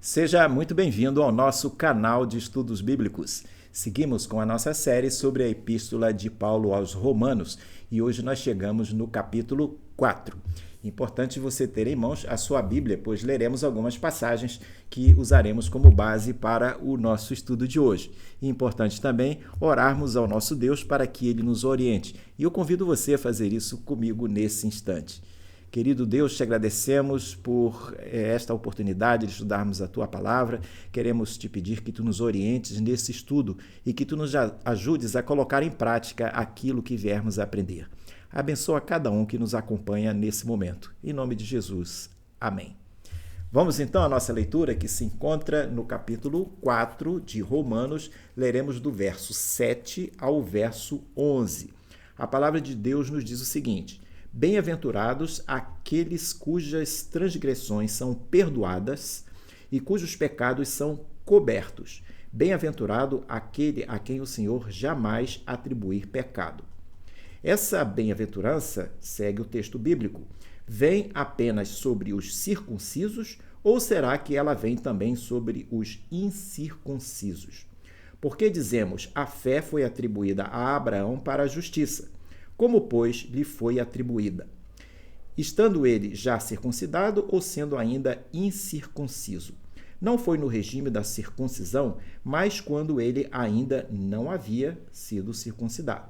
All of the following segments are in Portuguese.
Seja muito bem-vindo ao nosso canal de estudos bíblicos. Seguimos com a nossa série sobre a Epístola de Paulo aos Romanos e hoje nós chegamos no capítulo 4. Importante você ter em mãos a sua Bíblia, pois leremos algumas passagens que usaremos como base para o nosso estudo de hoje. E importante também orarmos ao nosso Deus para que Ele nos oriente. E eu convido você a fazer isso comigo nesse instante. Querido Deus, te agradecemos por esta oportunidade de estudarmos a Tua Palavra. Queremos te pedir que Tu nos orientes nesse estudo e que Tu nos ajudes a colocar em prática aquilo que viermos a aprender. Abençoa cada um que nos acompanha nesse momento. Em nome de Jesus. Amém. Vamos então à nossa leitura que se encontra no capítulo 4 de Romanos. Leremos do verso 7 ao verso 11. A palavra de Deus nos diz o seguinte: Bem-aventurados aqueles cujas transgressões são perdoadas e cujos pecados são cobertos. Bem-aventurado aquele a quem o Senhor jamais atribuir pecado. Essa bem-aventurança, segue o texto bíblico, vem apenas sobre os circuncisos ou será que ela vem também sobre os incircuncisos? Porque dizemos, a fé foi atribuída a Abraão para a justiça. Como, pois, lhe foi atribuída? Estando ele já circuncidado ou sendo ainda incircunciso? Não foi no regime da circuncisão, mas quando ele ainda não havia sido circuncidado.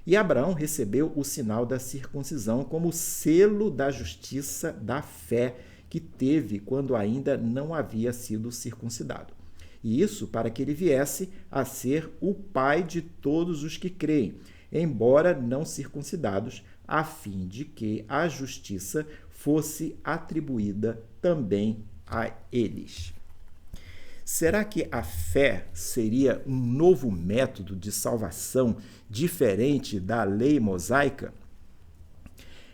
E Abraão recebeu o sinal da circuncisão como selo da justiça da fé que teve quando ainda não havia sido circuncidado. E isso para que ele viesse a ser o pai de todos os que creem, embora não circuncidados, a fim de que a justiça fosse atribuída também a eles. Será que a fé seria um novo método de salvação diferente da lei mosaica?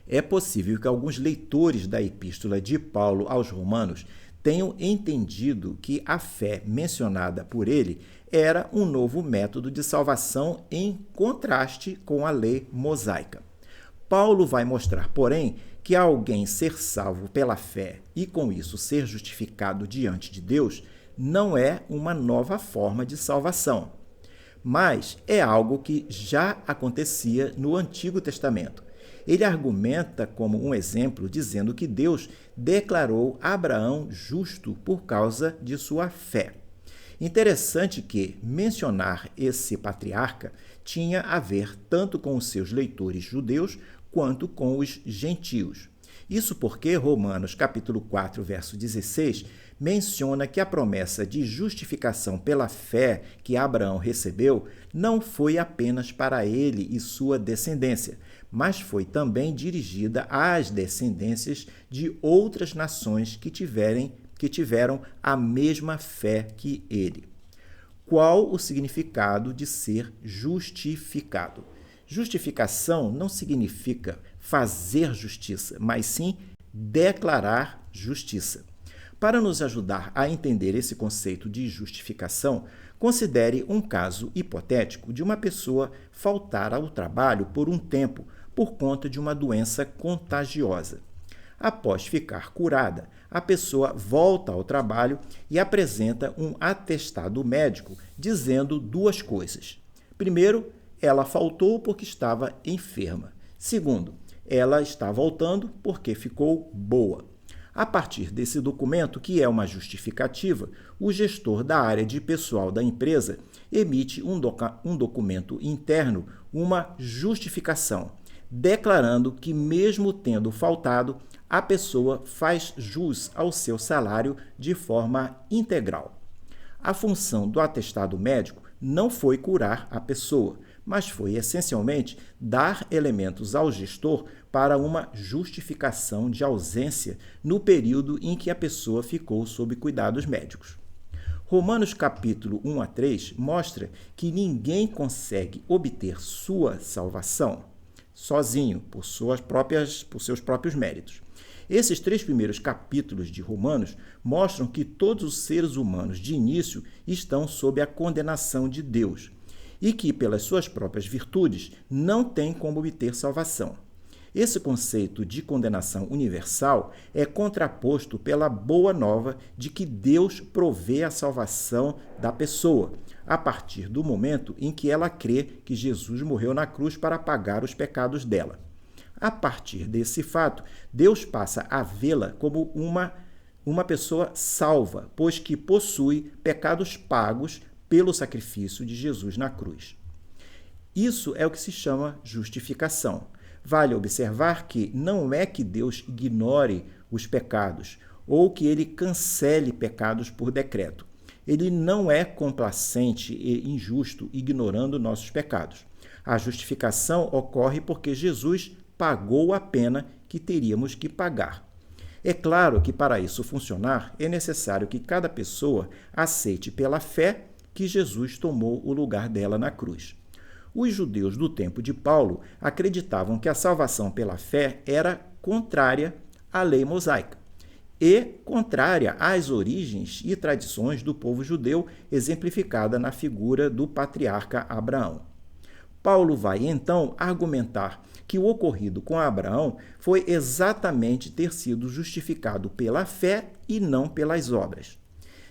É possível que alguns leitores da Epístola de Paulo aos Romanos tenham entendido que a fé mencionada por ele era um novo método de salvação em contraste com a lei mosaica. Paulo vai mostrar, porém, que alguém ser salvo pela fé e, com isso, ser justificado diante de Deus não é uma nova forma de salvação, mas é algo que já acontecia no Antigo Testamento. Ele argumenta como um exemplo, dizendo que Deus declarou Abraão justo por causa de sua fé. Interessante que mencionar esse patriarca tinha a ver tanto com os seus leitores judeus quanto com os gentios. Isso porque Romanos capítulo 4, verso 16, menciona que a promessa de justificação pela fé que Abraão recebeu não foi apenas para ele e sua descendência, mas foi também dirigida às descendências de outras nações que tiveram a mesma fé que ele. Qual o significado de ser justificado? Justificação não significa fazer justiça, mas sim declarar justiça. Para nos ajudar a entender esse conceito de justificação, considere um caso hipotético de uma pessoa faltar ao trabalho por um tempo por conta de uma doença contagiosa. Após ficar curada, a pessoa volta ao trabalho e apresenta um atestado médico dizendo duas coisas. Primeiro, ela faltou porque estava enferma. Segundo, ela está voltando porque ficou boa. A partir desse documento, que é uma justificativa, o gestor da área de pessoal da empresa emite um documento interno, uma justificação, declarando que, mesmo tendo faltado, a pessoa faz jus ao seu salário de forma integral. A função do atestado médico não foi curar a pessoa, mas foi essencialmente dar elementos ao gestor para uma justificação de ausência no período em que a pessoa ficou sob cuidados médicos. Romanos capítulo 1 a 3 mostra que ninguém consegue obter sua salvação sozinho, por seus próprios méritos. Esses 3 primeiros capítulos de Romanos mostram que todos os seres humanos de início estão sob a condenação de Deus e que, pelas suas próprias virtudes, não têm como obter salvação. Esse conceito de condenação universal é contraposto pela boa nova de que Deus provê a salvação da pessoa, a partir do momento em que ela crê que Jesus morreu na cruz para pagar os pecados dela. A partir desse fato, Deus passa a vê-la como uma pessoa salva, pois que possui pecados pagos pelo sacrifício de Jesus na cruz. Isso é o que se chama justificação. Vale observar que não é que Deus ignore os pecados ou que ele cancele pecados por decreto. Ele não é complacente e injusto ignorando nossos pecados. A justificação ocorre porque Jesus pagou a pena que teríamos que pagar. É claro que para isso funcionar, é necessário que cada pessoa aceite pela fé que Jesus tomou o lugar dela na cruz. Os judeus do tempo de Paulo acreditavam que a salvação pela fé era contrária à lei mosaica e contrária às origens e tradições do povo judeu, exemplificada na figura do patriarca Abraão. Paulo vai, então, argumentar que o ocorrido com Abraão foi exatamente ter sido justificado pela fé e não pelas obras.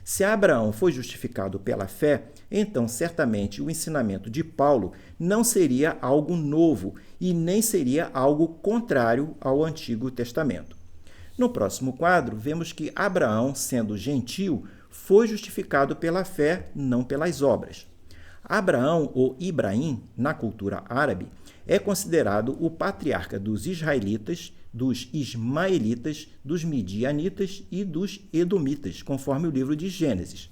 Se Abraão foi justificado pela fé, então certamente o ensinamento de Paulo não seria algo novo e nem seria algo contrário ao Antigo Testamento. No próximo quadro, vemos que Abraão, sendo gentio, foi justificado pela fé, não pelas obras. Abraão, ou Ibrahim, na cultura árabe, é considerado o patriarca dos israelitas, dos ismaelitas, dos midianitas e dos edomitas, conforme o livro de Gênesis.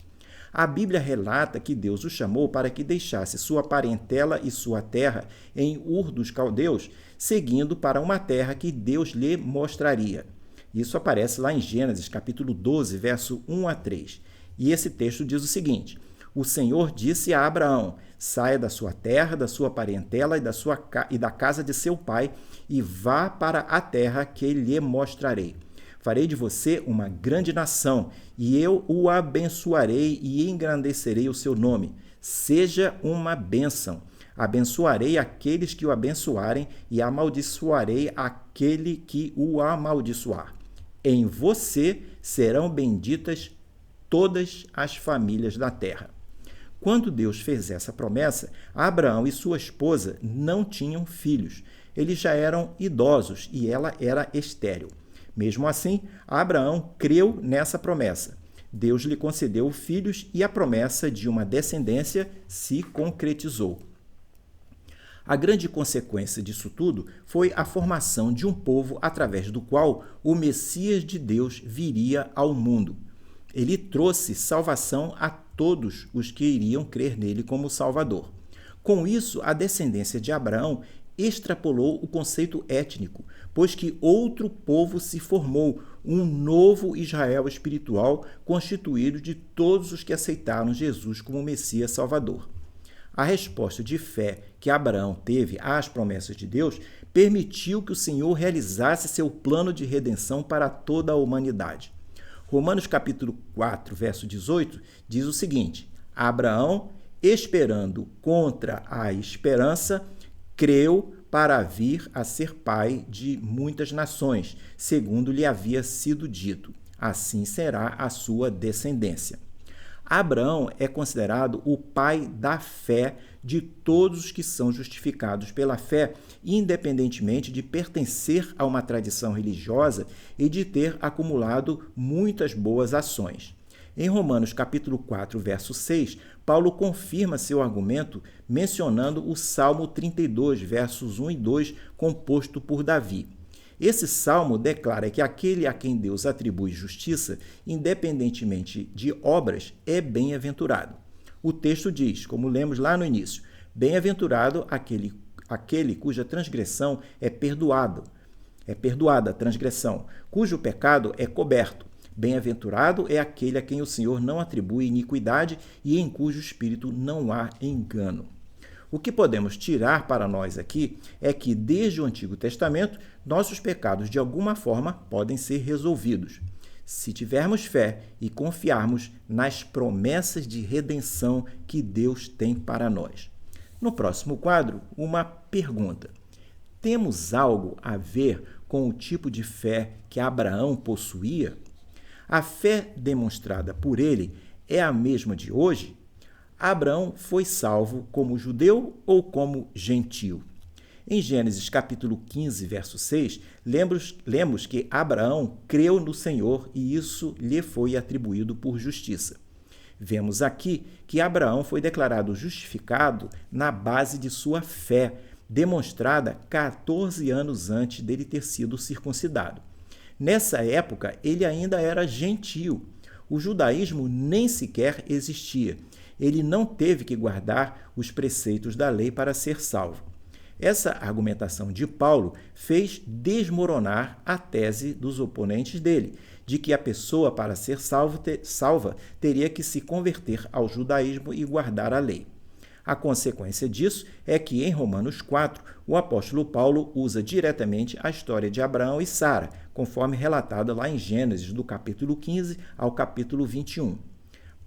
A Bíblia relata que Deus o chamou para que deixasse sua parentela e sua terra em Ur dos Caldeus, seguindo para uma terra que Deus lhe mostraria. Isso aparece lá em Gênesis, capítulo 12, verso 1 a 3. E esse texto diz o seguinte: o Senhor disse a Abraão: saia da sua terra, da sua parentela e da casa de seu pai, e vá para a terra que lhe mostrarei. Farei de você uma grande nação, e eu o abençoarei e engrandecerei o seu nome. Seja uma bênção. Abençoarei aqueles que o abençoarem e amaldiçoarei aquele que o amaldiçoar. Em você serão benditas todas as famílias da terra. Quando Deus fez essa promessa, Abraão e sua esposa não tinham filhos. Eles já eram idosos e ela era estéril. Mesmo assim, Abraão creu nessa promessa. Deus lhe concedeu filhos e a promessa de uma descendência se concretizou. A grande consequência disso tudo foi a formação de um povo através do qual o Messias de Deus viria ao mundo. Ele trouxe salvação a todos os que iriam crer nele como Salvador. Com isso, a descendência de Abraão extrapolou o conceito étnico, pois que outro povo se formou, um novo Israel espiritual constituído de todos os que aceitaram Jesus como Messias Salvador. A resposta de fé que Abraão teve às promessas de Deus permitiu que o Senhor realizasse seu plano de redenção para toda a humanidade. Romanos capítulo 4, verso 18, diz o seguinte: Abraão, esperando contra a esperança, creu para vir a ser pai de muitas nações, segundo lhe havia sido dito. Assim será a sua descendência. Abraão é considerado o pai da fé de todos os que são justificados pela fé, independentemente de pertencer a uma tradição religiosa e de ter acumulado muitas boas ações. Em Romanos capítulo 4, verso 6, Paulo confirma seu argumento mencionando o Salmo 32, versos 1 e 2, composto por Davi. Esse salmo declara que aquele a quem Deus atribui justiça, independentemente de obras, é bem-aventurado. O texto diz, como lemos lá no início, bem-aventurado aquele cuja transgressão é perdoada a transgressão, cujo pecado é coberto. Bem-aventurado é aquele a quem o Senhor não atribui iniquidade e em cujo espírito não há engano. O que podemos tirar para nós aqui é que, desde o Antigo Testamento, nossos pecados, de alguma forma, podem ser resolvidos, se tivermos fé e confiarmos nas promessas de redenção que Deus tem para nós. No próximo quadro, uma pergunta. temos algo a ver com o tipo de fé que Abraão possuía? A fé demonstrada por ele é a mesma de hoje? Abraão foi salvo como judeu ou como gentio? Em Gênesis capítulo 15, verso 6, lemos que Abraão creu no Senhor e isso lhe foi atribuído por justiça. Vemos aqui que Abraão foi declarado justificado na base de sua fé, demonstrada 14 anos antes dele ter sido circuncidado. Nessa época, ele ainda era gentio. O judaísmo nem sequer existia. Ele não teve que guardar os preceitos da lei para ser salvo. Essa argumentação de Paulo fez desmoronar a tese dos oponentes dele, de que a pessoa, para ser salva, teria que se converter ao judaísmo e guardar a lei. A consequência disso é que, em Romanos 4, o apóstolo Paulo usa diretamente a história de Abraão e Sara, conforme relatada lá em Gênesis, do capítulo 15 ao capítulo 21.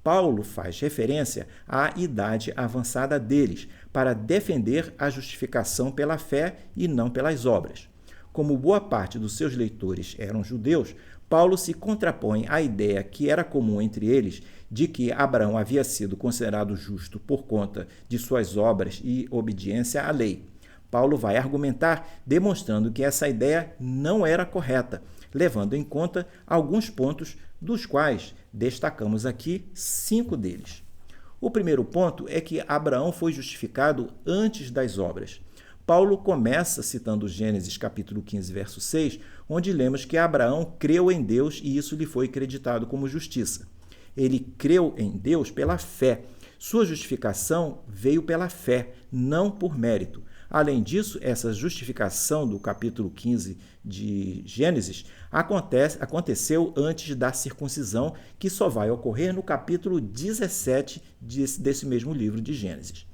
Paulo faz referência à idade avançada deles, para defender a justificação pela fé e não pelas obras. Como boa parte dos seus leitores eram judeus, Paulo se contrapõe à ideia que era comum entre eles de que Abraão havia sido considerado justo por conta de suas obras e obediência à lei. Paulo vai argumentar demonstrando que essa ideia não era correta, levando em conta alguns pontos, dos quais destacamos aqui 5 deles. O primeiro ponto é que Abraão foi justificado antes das obras. Paulo começa citando Gênesis capítulo 15, verso 6, onde lemos que Abraão creu em Deus e isso lhe foi creditado como justiça. Ele creu em Deus pela fé. Sua justificação veio pela fé, não por mérito. Além disso, essa justificação do capítulo 15 de Gênesis aconteceu antes da circuncisão, que só vai ocorrer no capítulo 17 desse mesmo livro de Gênesis.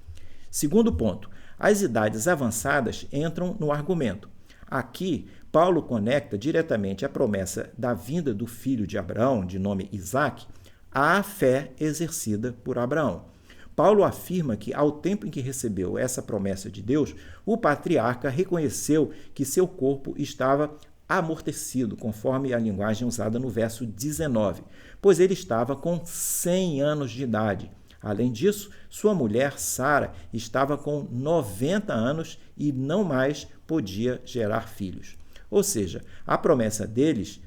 Segundo ponto, as idades avançadas entram no argumento. Aqui, Paulo conecta diretamente a promessa da vinda do filho de Abraão, de nome Isaque, à fé exercida por Abraão. Paulo afirma que, ao tempo em que recebeu essa promessa de Deus, o patriarca reconheceu que seu corpo estava amortecido, conforme a linguagem usada no verso 19, pois ele estava com 100 anos de idade. Além disso, sua mulher, Sara, estava com 90 anos e não mais podia gerar filhos. Ou seja, a promessa deles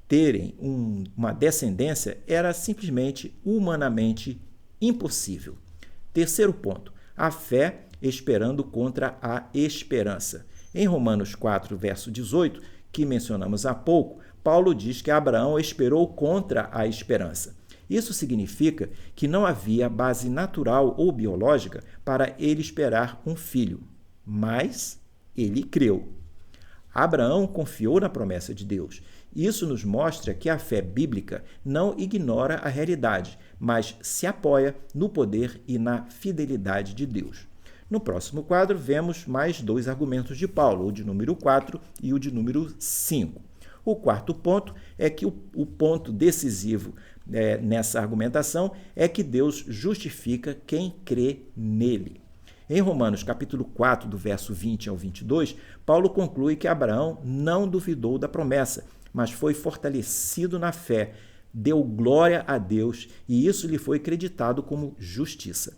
terem uma descendência era simplesmente humanamente impossível. Terceiro ponto, a fé esperando contra a esperança. Em Romanos 4, verso 18, que mencionamos há pouco, Paulo diz que Abraão esperou contra a esperança. Isso significa que não havia base natural ou biológica para ele esperar um filho, mas ele creu. Abraão confiou na promessa de Deus. Isso nos mostra que a fé bíblica não ignora a realidade, mas se apoia no poder e na fidelidade de Deus. No próximo quadro, vemos mais 2 argumentos de Paulo, o de número 4 e o de número 5. O quarto ponto é que o ponto decisivo nessa argumentação é que Deus justifica quem crê nele. Em Romanos capítulo 4, do verso 20 ao 22, Paulo conclui que Abraão não duvidou da promessa, mas foi fortalecido na fé, deu glória a Deus e isso lhe foi creditado como justiça.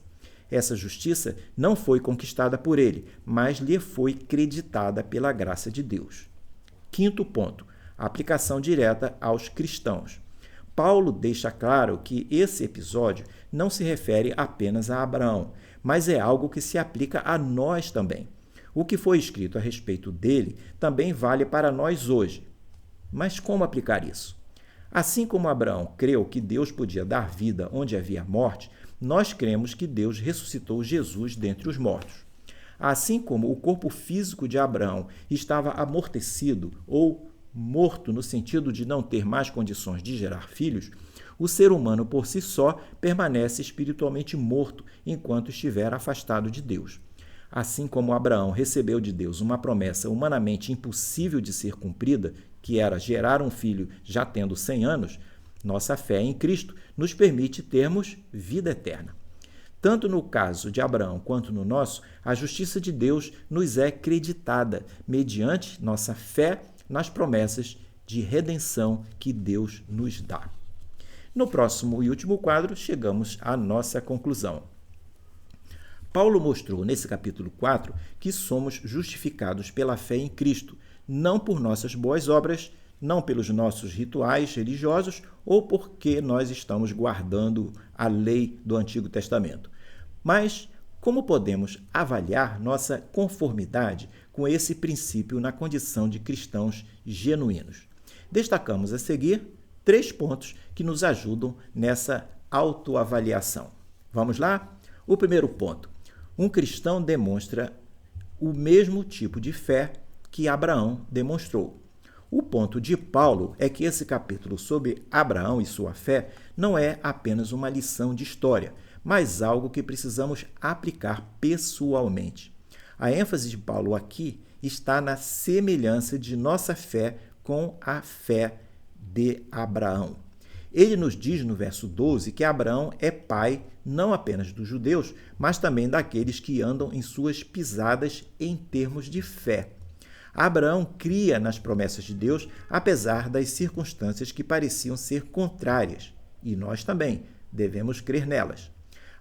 Essa justiça não foi conquistada por ele, mas lhe foi creditada pela graça de Deus. Quinto ponto, a aplicação direta aos cristãos. Paulo deixa claro que esse episódio não se refere apenas a Abraão, mas é algo que se aplica a nós também. O que foi escrito a respeito dele também vale para nós hoje. Mas como aplicar isso? Assim como Abraão creu que Deus podia dar vida onde havia morte, nós cremos que Deus ressuscitou Jesus dentre os mortos. Assim como o corpo físico de Abraão estava amortecido ou morto no sentido de não ter mais condições de gerar filhos, o ser humano por si só permanece espiritualmente morto enquanto estiver afastado de Deus. Assim como Abraão recebeu de Deus uma promessa humanamente impossível de ser cumprida, que era gerar um filho já tendo 100 anos, nossa fé em Cristo nos permite termos vida eterna. Tanto no caso de Abraão quanto no nosso, a justiça de Deus nos é creditada mediante nossa fé nas promessas de redenção que Deus nos dá. No próximo e último quadro, chegamos à nossa conclusão. Paulo mostrou nesse capítulo 4 que somos justificados pela fé em Cristo, não por nossas boas obras, não pelos nossos rituais religiosos ou porque nós estamos guardando a lei do Antigo Testamento. Mas como podemos avaliar nossa conformidade com esse princípio na condição de cristãos genuínos? Destacamos a seguir 3 pontos que nos ajudam nessa autoavaliação. Vamos lá? O primeiro ponto. Um cristão demonstra o mesmo tipo de fé que Abraão demonstrou. O ponto de Paulo é que esse capítulo sobre Abraão e sua fé não é apenas uma lição de história, mas algo que precisamos aplicar pessoalmente. A ênfase de Paulo aqui está na semelhança de nossa fé com a fé de Abraão. Ele nos diz no verso 12 que Abraão é pai não apenas dos judeus, mas também daqueles que andam em suas pisadas em termos de fé. Abraão cria nas promessas de Deus, apesar das circunstâncias que pareciam ser contrárias, e nós também devemos crer nelas.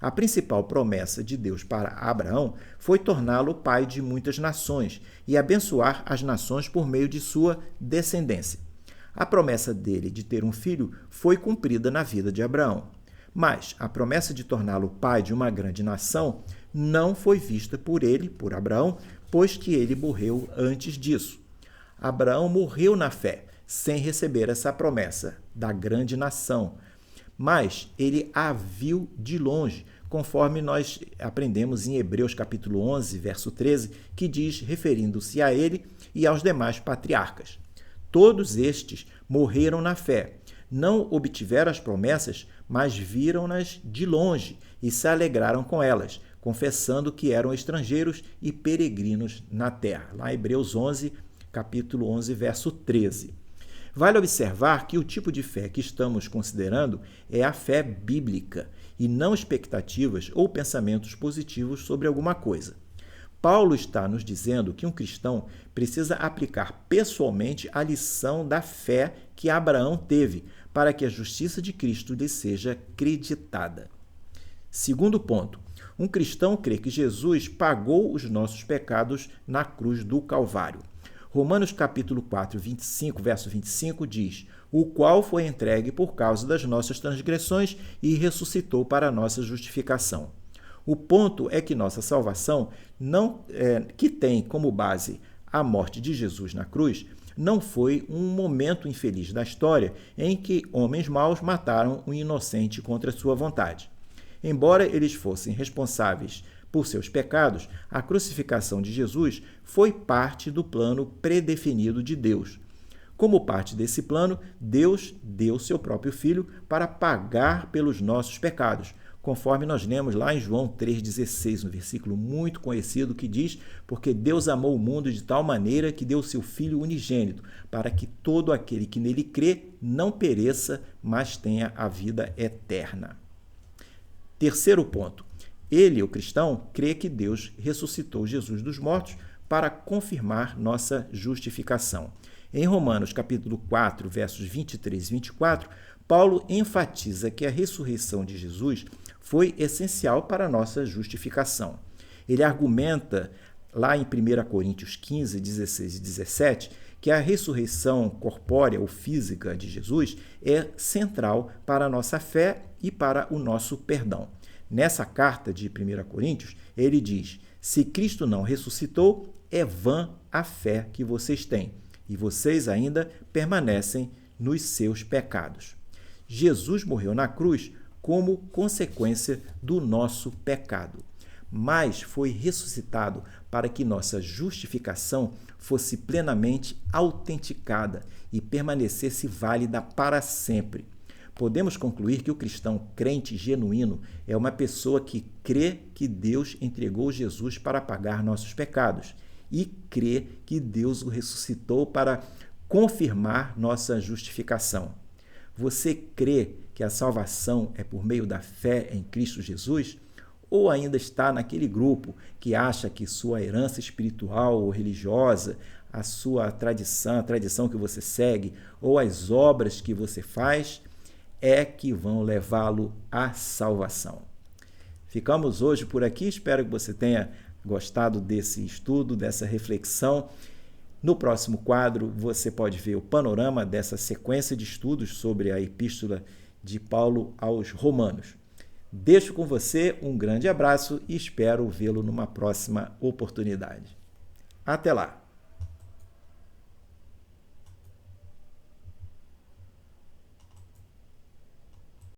A principal promessa de Deus para Abraão foi torná-lo pai de muitas nações e abençoar as nações por meio de sua descendência. A promessa dele de ter um filho foi cumprida na vida de Abraão. Mas a promessa de torná-lo pai de uma grande nação não foi vista por ele, por Abraão, pois que ele morreu antes disso. Abraão morreu na fé, sem receber essa promessa da grande nação, mas ele a viu de longe, conforme nós aprendemos em Hebreus capítulo 11, verso 13, que diz, referindo-se a ele e aos demais patriarcas: todos estes morreram na fé, não obtiveram as promessas, mas viram-nas de longe e se alegraram com elas, confessando que eram estrangeiros e peregrinos na terra. Lá em Hebreus 11, capítulo 11, verso 13. Vale observar que o tipo de fé que estamos considerando é a fé bíblica e não expectativas ou pensamentos positivos sobre alguma coisa. Paulo está nos dizendo que um cristão precisa aplicar pessoalmente a lição da fé que Abraão teve para que a justiça de Cristo lhe seja creditada. Segundo ponto, um cristão crê que Jesus pagou os nossos pecados na cruz do Calvário. Romanos capítulo 4, 25, verso 25 diz: o qual foi entregue por causa das nossas transgressões e ressuscitou para a nossa justificação. O ponto é que nossa salvação, que tem como base a morte de Jesus na cruz, não foi um momento infeliz da história em que homens maus mataram um inocente contra sua vontade. Embora eles fossem responsáveis por seus pecados, a crucificação de Jesus foi parte do plano predefinido de Deus. Como parte desse plano, Deus deu seu próprio Filho para pagar pelos nossos pecados, conforme nós lemos lá em João 3,16, um versículo muito conhecido que diz: porque Deus amou o mundo de tal maneira que deu seu Filho unigênito, para que todo aquele que nele crê não pereça, mas tenha a vida eterna. Terceiro ponto. Ele, o cristão, crê que Deus ressuscitou Jesus dos mortos para confirmar nossa justificação. Em Romanos capítulo 4, versos 23 e 24, Paulo enfatiza que a ressurreição de Jesus foi essencial para a nossa justificação. Ele argumenta lá em 1 Coríntios 15, 16 e 17, que a ressurreição corpórea ou física de Jesus é central para a nossa fé e para o nosso perdão. Nessa carta de 1 Coríntios, ele diz: se Cristo não ressuscitou, é vã a fé que vocês têm, e vocês ainda permanecem nos seus pecados. Jesus morreu na cruz como consequência do nosso pecado, mas foi ressuscitado para que nossa justificação fosse plenamente autenticada e permanecesse válida para sempre. Podemos concluir que o cristão crente genuíno é uma pessoa que crê que Deus entregou Jesus para pagar nossos pecados e crê que Deus o ressuscitou para confirmar nossa justificação. Você crê que a salvação é por meio da fé em Cristo Jesus? ou ainda está naquele grupo que acha que sua herança espiritual ou religiosa, a sua tradição, a tradição que você segue, ou as obras que você faz, é que vão levá-lo à salvação. Ficamos hoje por aqui, espero que você tenha gostado desse estudo, dessa reflexão. No próximo quadro, você pode ver o panorama dessa sequência de estudos sobre a Epístola de Paulo aos Romanos. Deixo com você um grande abraço e espero vê-lo numa próxima oportunidade. Até lá!